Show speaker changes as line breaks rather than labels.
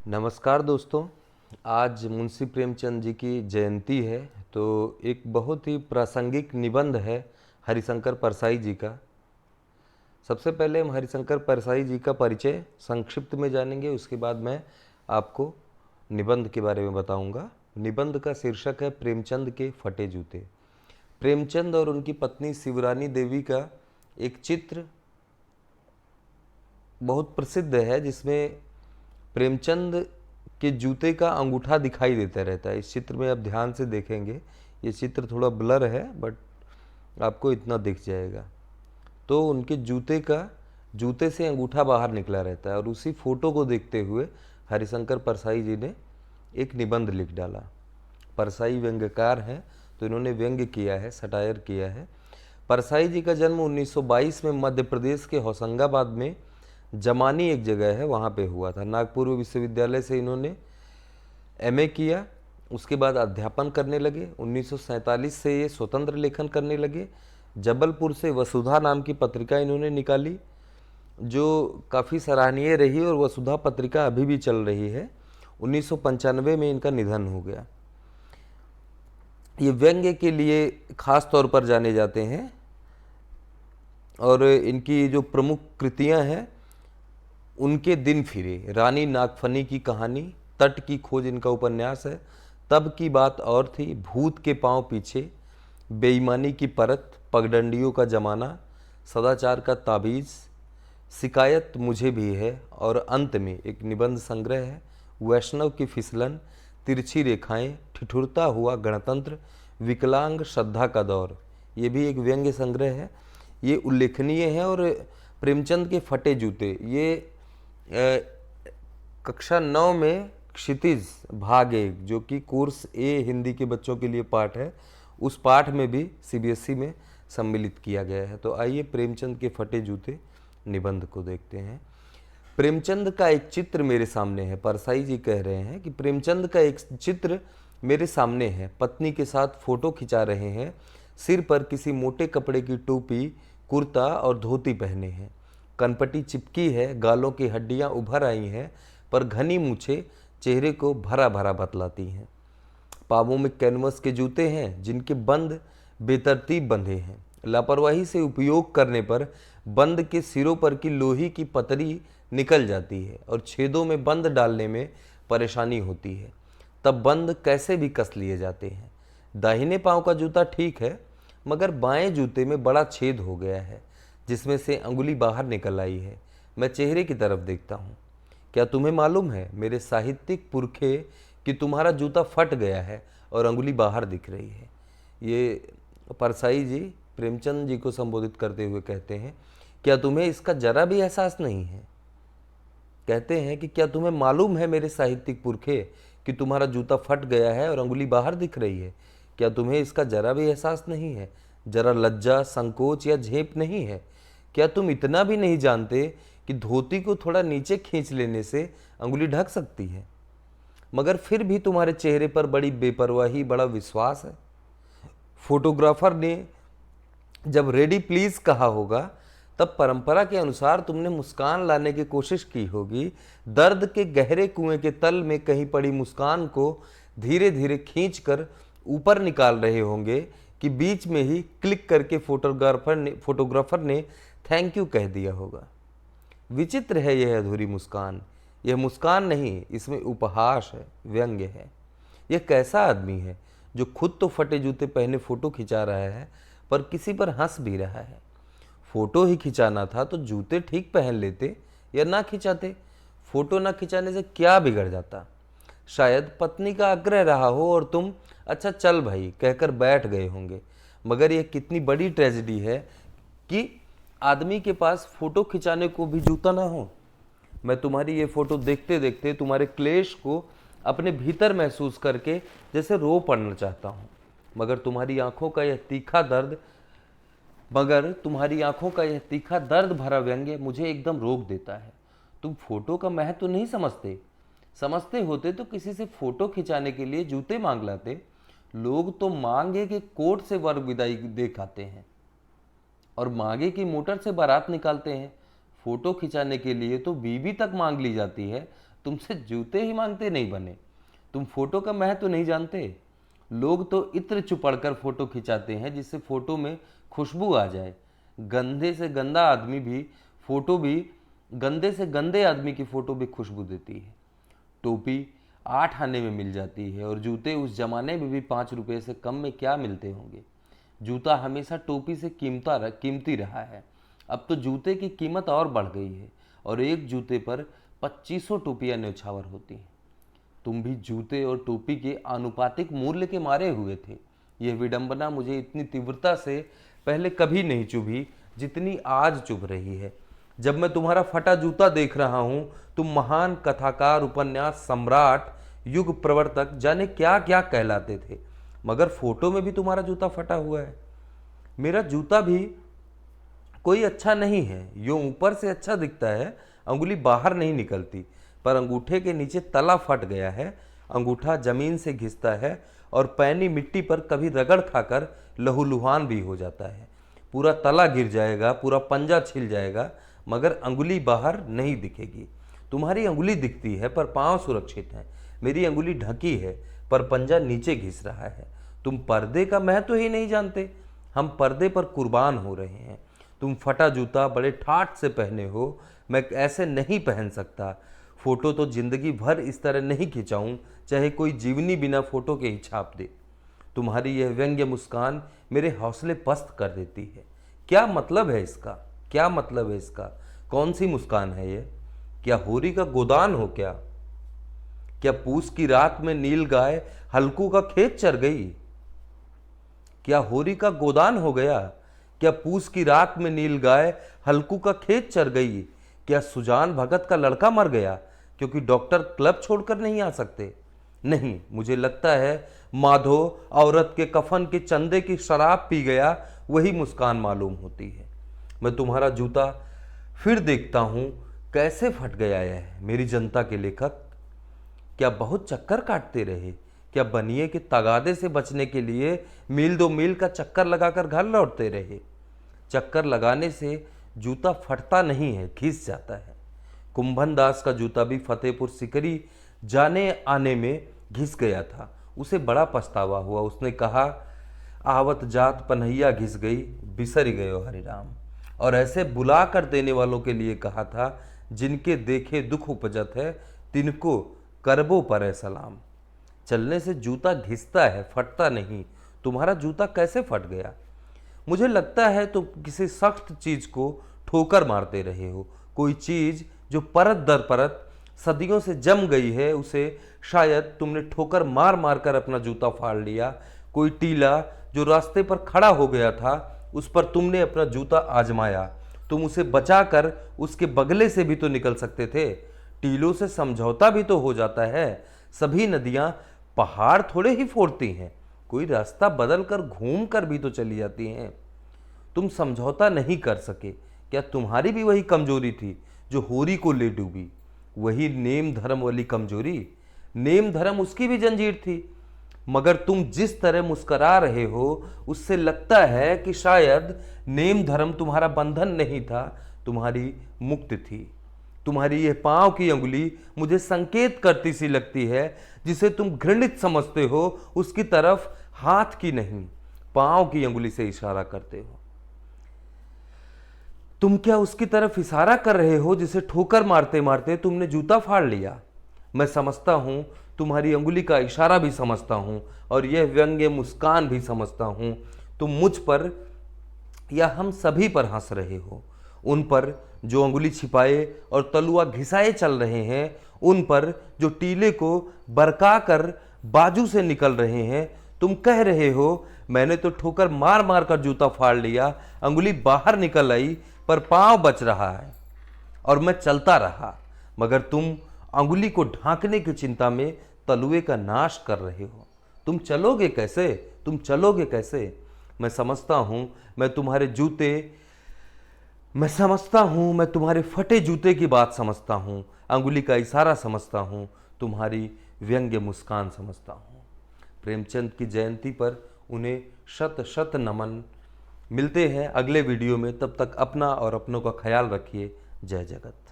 नमस्कार दोस्तों। आज मुंशी प्रेमचंद जी की जयंती है, तो एक बहुत ही प्रासंगिक निबंध है हरिशंकर परसाई जी का। सबसे पहले हम हरिशंकर परसाई जी का परिचय संक्षिप्त में जानेंगे, उसके बाद मैं आपको निबंध के बारे में बताऊंगा। निबंध का शीर्षक है प्रेमचंद के फटे जूते। प्रेमचंद और उनकी पत्नी शिवरानी देवी का एक चित्र बहुत प्रसिद्ध है, जिसमें प्रेमचंद के जूते का अंगूठा दिखाई देता रहता है। इस चित्र में आप ध्यान से देखेंगे, ये चित्र थोड़ा ब्लर है बट आपको इतना दिख जाएगा। तो उनके जूते से अंगूठा बाहर निकला रहता है, और उसी फोटो को देखते हुए हरिशंकर परसाई जी ने एक निबंध लिख डाला। परसाई व्यंग्यकार हैं, तो इन्होंने व्यंग्य किया है, सटायर किया है। परसाई जी का जन्म 1922 में मध्य प्रदेश के होशंगाबाद में जमानी एक जगह है, वहाँ पे हुआ था। नागपुर विश्वविद्यालय से इन्होंने एमए किया, उसके बाद अध्यापन करने लगे। 1947 से ये स्वतंत्र लेखन करने लगे। जबलपुर से वसुधा नाम की पत्रिका इन्होंने निकाली, जो काफ़ी सराहनीय रही, और वसुधा पत्रिका अभी भी चल रही है। 1995 में इनका निधन हो गया। ये व्यंग्य के लिए खास तौर पर जाने जाते हैं, और इनकी जो प्रमुख कृतियां हैं, उनके दिन फिरे, रानी नागफनी की कहानी, तट की खोज इनका उपन्यास है, तब की बात और थी, भूत के पांव पीछे, बेईमानी की परत, पगडंडियों का जमाना, सदाचार का ताबीज़, शिकायत मुझे भी है, और अंत में एक निबंध संग्रह है, वैष्णव की फिसलन, तिरछी रेखाएं, ठिठुरता हुआ गणतंत्र, विकलांग श्रद्धा का दौर। ये भी एक व्यंग्य संग्रह है, ये उल्लेखनीय है। और प्रेमचंद के फटे जूते, ये कक्षा 9 में क्षितिज भाग 1, जो कि कोर्स ए हिंदी के बच्चों के लिए पाठ है, उस पाठ में भी सीबीएसई में सम्मिलित किया गया है। तो आइए प्रेमचंद के फटे जूते निबंध को देखते हैं। प्रेमचंद का एक चित्र मेरे सामने है। परसाई जी कह रहे हैं कि प्रेमचंद का एक चित्र मेरे सामने है। पत्नी के साथ फोटो खिंचा रहे हैं, सिर पर किसी मोटे कपड़े की टोपी, कुर्ता और धोती पहने हैं। कनपटी चिपकी है, गालों की हड्डियां उभर आई हैं, पर घनी मूछें चेहरे को भरा भरा बतलाती हैं। पाँवों में कैनवस के जूते हैं, जिनके बंद बेतरतीब बंधे हैं। लापरवाही से उपयोग करने पर बंद के सिरों पर की लोही की पतरी निकल जाती है, और छेदों में बंद डालने में परेशानी होती है। तब बंद कैसे भी कस लिए जाते हैं। दाहिने पांव का जूता ठीक है, मगर बाएं जूते में बड़ा छेद हो गया है, जिसमें से अंगुली बाहर निकल आई है। मैं चेहरे की तरफ देखता हूँ। क्या तुम्हें मालूम है मेरे साहित्यिक पुरखे कि तुम्हारा जूता फट गया है और अंगुली बाहर दिख रही है। ये परसाई जी प्रेमचंद जी को संबोधित करते हुए कहते हैं, क्या तुम्हें इसका जरा भी एहसास नहीं है। कहते हैं कि क्या तुम्हें मालूम है मेरे साहित्यिक पुरखे कि तुम्हारा जूता फट गया है और अंगुली बाहर दिख रही है। क्या तुम्हें इसका जरा भी एहसास नहीं है, जरा लज्जा, संकोच या झेप नहीं है। क्या तुम इतना भी नहीं जानते कि धोती को थोड़ा नीचे खींच लेने से अंगुली ढक सकती है। मगर फिर भी तुम्हारे चेहरे पर बड़ी बेपरवाही, बड़ा विश्वास है। फोटोग्राफर ने जब रेडी प्लीज कहा होगा, तब परंपरा के अनुसार तुमने मुस्कान लाने की कोशिश की होगी। दर्द के गहरे कुएं के तल में कहीं पड़ी मुस्कान को धीरे धीरे खींचकर ऊपर निकाल रहे होंगे कि बीच में ही क्लिक करके फोटोग्राफर ने थैंक यू कह दिया होगा। विचित्र है यह अधूरी मुस्कान। यह मुस्कान नहीं, इसमें उपहास है, व्यंग्य है। यह कैसा आदमी है जो खुद तो फटे जूते पहने फोटो खिंचा रहा है, पर किसी पर हंस भी रहा है। फोटो ही खिंचाना था तो जूते ठीक पहन लेते या ना खिंचाते। फोटो ना खिंचाने से क्या बिगड़ जाता। शायद पत्नी का आग्रह रहा हो और तुम अच्छा चल भाई कहकर बैठ गए होंगे। मगर यह कितनी बड़ी ट्रेजेडी है कि आदमी के पास फोटो खिंचाने को भी जूता ना हो। मैं तुम्हारी ये फोटो देखते देखते तुम्हारे क्लेश को अपने भीतर महसूस करके जैसे रो पड़ना चाहता हूँ। मगर तुम्हारी आंखों का यह तीखा दर्द भरा व्यंग्य मुझे एकदम रोक देता है। तुम फोटो का महत्व नहीं समझते। समझते होते तो किसी से फोटो खिंचाने के लिए जूते मांग लाते। लोग तो मांगे कि कोर्ट से वर विदाई देख आते हैं, और मांगे की मोटर से बारात निकालते हैं। फोटो खिंचाने के लिए तो बीवी तक मांग ली जाती है, तुमसे जूते ही मांगते नहीं बने। तुम फोटो का महत्व नहीं जानते। लोग तो इत्र चुपड़कर फोटो खिंचाते हैं जिससे फोटो में खुशबू आ जाए। गंदे से गंदा आदमी भी फोटो भी गंदे से गंदे आदमी की फोटो भी खुशबू देती है। टोपी 8 आने में मिल जाती है और जूते उस जमाने में भी 5 रुपये से कम में क्या मिलते होंगे। जूता हमेशा टोपी से कीमती रहा है। अब तो जूते की कीमत और बढ़ गई है और एक जूते पर 2500 टोपियाँ न्यौछावर होती हैं। तुम भी जूते और टोपी के आनुपातिक मूल्य के मारे हुए थे। यह विडंबना मुझे इतनी तीव्रता से पहले कभी नहीं चुभी जितनी आज चुभ रही है। जब मैं तुम्हारा फटा जूता देख रहा हूं, तुम महान कथाकार, उपन्यास सम्राट, युग प्रवर्तक, जाने क्या क्या कहलाते थे, मगर फोटो में भी तुम्हारा जूता फटा हुआ है। मेरा जूता भी कोई अच्छा नहीं है। यो ऊपर से अच्छा दिखता है, अंगुली बाहर नहीं निकलती, पर अंगूठे के नीचे तला फट गया है। अंगूठा जमीन से घिसता है और पैनी मिट्टी पर कभी रगड़ खाकर लहूलुहान भी हो जाता है। पूरा तला गिर जाएगा, पूरा पंजा छिल जाएगा, मगर अंगुली बाहर नहीं दिखेगी। तुम्हारी अंगुली दिखती है पर पांव सुरक्षित हैं। मेरी अंगुली ढकी है पर पंजा नीचे घिस रहा है। तुम पर्दे का महत्व ही नहीं जानते। हम पर्दे पर कुर्बान हो रहे हैं। तुम फटा जूता बड़े ठाठ से पहने हो, मैं ऐसे नहीं पहन सकता। फोटो तो जिंदगी भर इस तरह नहीं खिंचाऊं, चाहे कोई जीवनी बिना फोटो के ही छाप दे। तुम्हारी यह व्यंग्य मुस्कान मेरे हौसले पस्त कर देती है। क्या मतलब है इसका? क्या मतलब है इसका? कौन सी मुस्कान है ये? क्या होरी का गोदान हो क्या? क्या पूस की रात में नील गाय हल्कू का खेत चर गई? क्या होरी का गोदान हो गया? क्या पूस की रात में नील गाय हल्कू का खेत चर गई? क्या सुजान भगत का लड़का मर गया क्योंकि डॉक्टर क्लब छोड़कर नहीं आ सकते? नहीं, मुझे लगता है माधो औरत के कफन के चंदे की शराब पी गया, वही मुस्कान मालूम होती है। मैं तुम्हारा जूता फिर देखता हूं, कैसे फट गया है। मेरी जनता के लेखक क्या बहुत चक्कर काटते रहे? क्या बनिए के तगादे से बचने के लिए मील 2 मील का चक्कर लगाकर घर लौटते रहे? चक्कर लगाने से जूता फटता नहीं है, घिस जाता है। कुंभन दास का जूता भी फतेहपुर सिकरी जाने आने में घिस गया था। उसे बड़ा पछतावा हुआ। उसने कहा, आवत जात पनहिया घिस गई, बिसरी गयो हरिराम। और ऐसे बुला कर देने वालों के लिए कहा था, जिनके देखे दुख उपजत है, तिनको करबो पर सलाम। चलने से जूता घिसता है, फटता नहीं। तुम्हारा जूता कैसे फट गया? मुझे लगता है तुम किसी सख्त चीज को ठोकर मारते रहे हो। कोई चीज जो परत दर परत सदियों से जम गई है, उसे शायद तुमने ठोकर मार मार कर अपना जूता फाड़ लिया। कोई टीला जो रास्ते पर खड़ा हो गया था, उस पर तुमने अपना जूता आजमाया। तुम उसे बचाकर उसके बगले से भी तो निकल सकते थे। टीलों से समझौता भी तो हो जाता है। सभी नदियां पहाड़ थोड़े ही फोड़ती हैं, कोई रास्ता बदल कर घूम कर भी तो चली जाती हैं। तुम समझौता नहीं कर सके। क्या तुम्हारी भी वही कमजोरी थी जो होरी को ले डूबी? वही नेम धर्म वाली कमजोरी? नेम धर्म उसकी भी जंजीर थी। मगर तुम जिस तरह मुस्करा रहे हो, उससे लगता है कि शायद नेम धर्म तुम्हारा बंधन नहीं था, तुम्हारी मुक्ति थी। तुम्हारी यह पांव की अंगुली मुझे संकेत करती सी लगती है। जिसे तुम घृणित समझते हो, उसकी तरफ हाथ की नहीं, पांव की अंगुली से इशारा करते हो। तुम क्या उसकी तरफ इशारा कर रहे हो जिसे ठोकर मारते मारते तुमने जूता फाड़ लिया? मैं समझता हूं, तुम्हारी अंगुली का इशारा भी समझता हूं और यह व्यंग्य मुस्कान भी समझता हूं। तुम मुझ पर या हम सभी पर हंस रहे हो। उन पर जो अंगुली छिपाए और तलुआ घिसाए चल रहे हैं, उन पर जो टीले को बरका कर बाजू से निकल रहे हैं। तुम कह रहे हो, मैंने तो ठोकर मार मार कर जूता फाड़ लिया, अंगुली बाहर निकल आई पर पांव बच रहा है और मैं चलता रहा। मगर तुम अंगुली को ढांकने की चिंता में तलुए का नाश कर रहे हो। तुम चलोगे कैसे? तुम चलोगे कैसे? मैं समझता हूं, मैं तुम्हारे फटे जूते की बात समझता हूं, अंगुली का इशारा समझता हूं, तुम्हारी व्यंग्य मुस्कान समझता हूं। प्रेमचंद की जयंती पर उन्हें शत शत नमन। मिलते हैं अगले वीडियो में, तब तक अपना और अपनों का ख्याल रखिए। जय जगत।